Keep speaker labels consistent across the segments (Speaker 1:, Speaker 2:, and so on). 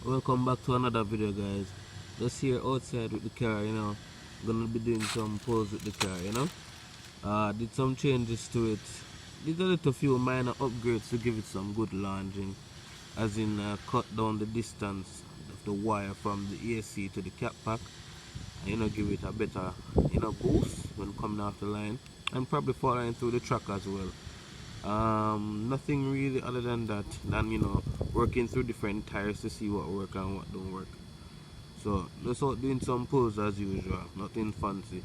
Speaker 1: Welcome back to another video, guys. Just here outside with the car, gonna be doing some pulls with the car. Did some changes to it. Did a little few minor upgrades to give it some good launching, as in cut down the distance of the wire from the AC to the cap pack, and give it a better boost when coming off the line, and probably following through the track as well. Nothing really other than that, than working through different tires to see what work and what don't work. So just out doing some pulls as usual, nothing fancy.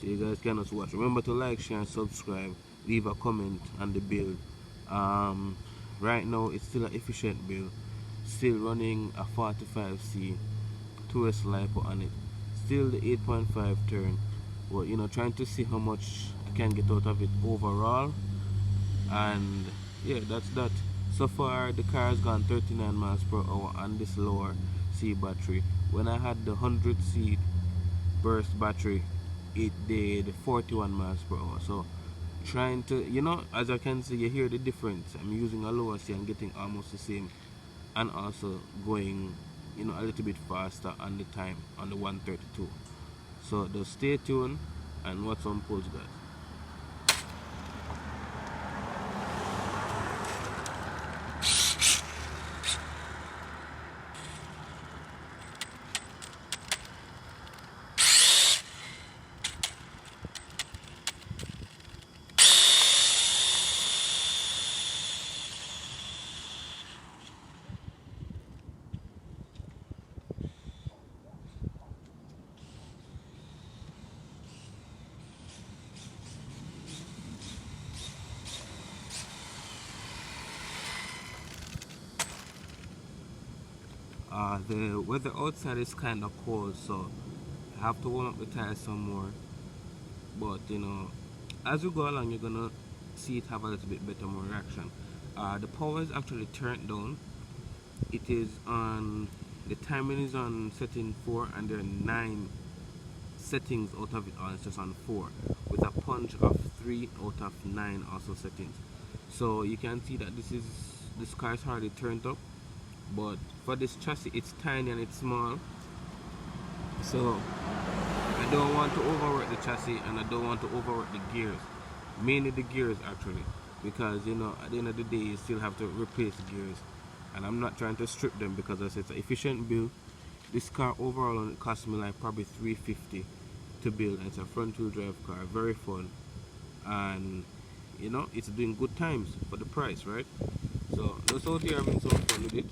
Speaker 1: So you guys can just watch. Remember to like, share, and subscribe. Leave a comment on the build. Um, right now it's still an efficient build. Still running a 45C 2S lipo on it. Still the 8.5 turn. But trying to see how much I can get out of it overall. And yeah, that's that. So far the car has gone 39 miles per hour on this lower C battery. When I had the 100C burst battery, it did 41 miles per hour. So trying to, as I can see, you hear the difference. I'm using a lower C and getting almost the same, and also going a little bit faster on the time on the 132. So just stay tuned and watch some pulls, guys. The weather outside is kind of cold, so I have to warm up the tires some more. But as you go along, you're gonna see it have a little bit better more reaction. The power is actually turned down. It is on, the timing is on setting 4, and there are 9 settings out of it on. It's just on 4 with a punch of 3 out of 9 also settings. So you can see that this car is hardly turned up, but for this chassis it's tiny and it's small, so I don't want to overwork the chassis and I don't want to overwork the gears, mainly the gears actually, because at the end of the day you still have to replace gears, and I'm not trying to strip them because I said it's an efficient build. This car overall it cost me like probably $350 to build, and it's a front wheel drive car, very fun, and it's doing good times for the price, right? So just out here having some fun with it.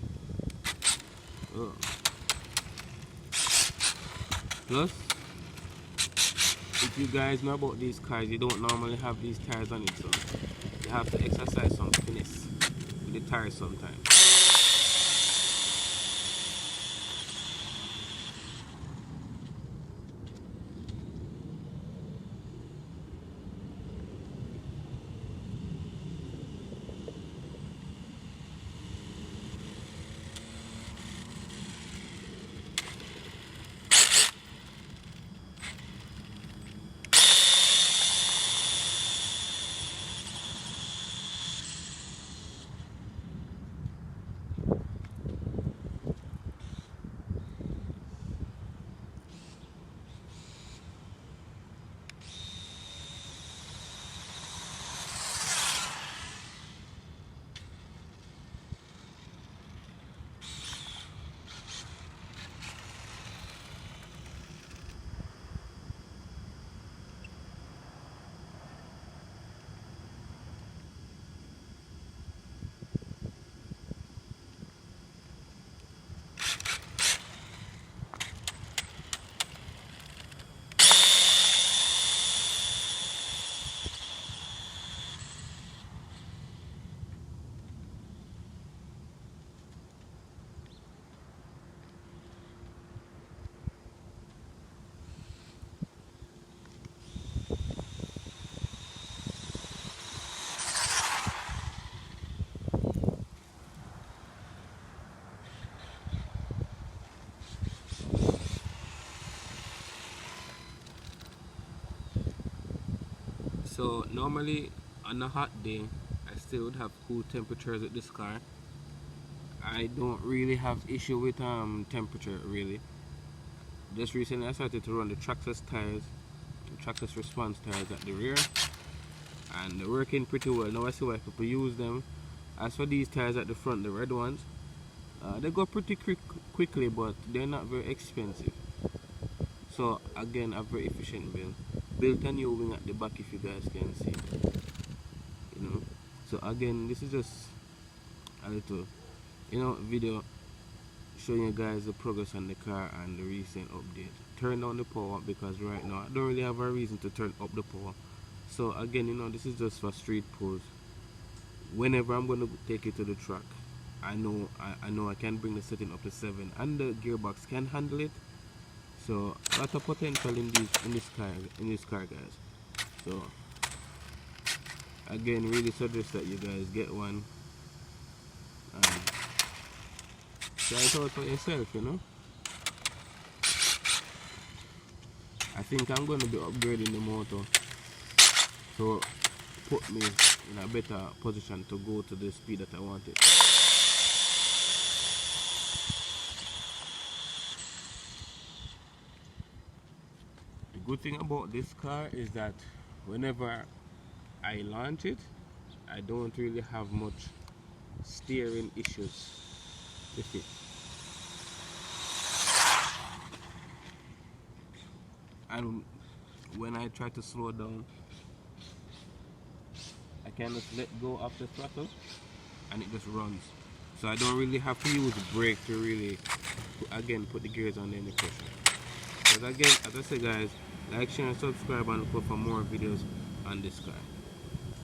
Speaker 1: Oh. Plus, if you guys know about these cars, you don't normally have these tires on it, so you have to exercise some finesse with the tires sometimes. So normally on a hot day I still would have cool temperatures with this car, I don't really have issue with temperature really. Just recently I started to run the trackless tires, the trackless response tires at the rear, and they're working pretty well. Now I see why people use them. As for these tires at the front, the red ones, they go pretty quickly, but they're not very expensive. So again, a very efficient build. Built a new wing at the back if you guys can see. You know. So again, this is just a little, video showing you guys the progress on the car and the recent update. Turn down the power because right now I don't really have a reason to turn up the power. So again, this is just for street pulls. Whenever I'm gonna take it to the track, I know I can bring the setting up to 7 and the gearbox can handle it. So a lot of potential in this car guys. So again, really suggest that you guys get one and try it out for yourself, I think I'm going to be upgrading the motor to put me in a better position to go to the speed that I want it. The good thing about this car is that whenever I launch it, I don't really have much steering issues with it. And when I try to slow down, I can just let go of the throttle and it just runs. So I don't really have to use the brake to really, again, put the gears on any pressure. But again, as I said guys, like, share and subscribe and look for more videos on this car.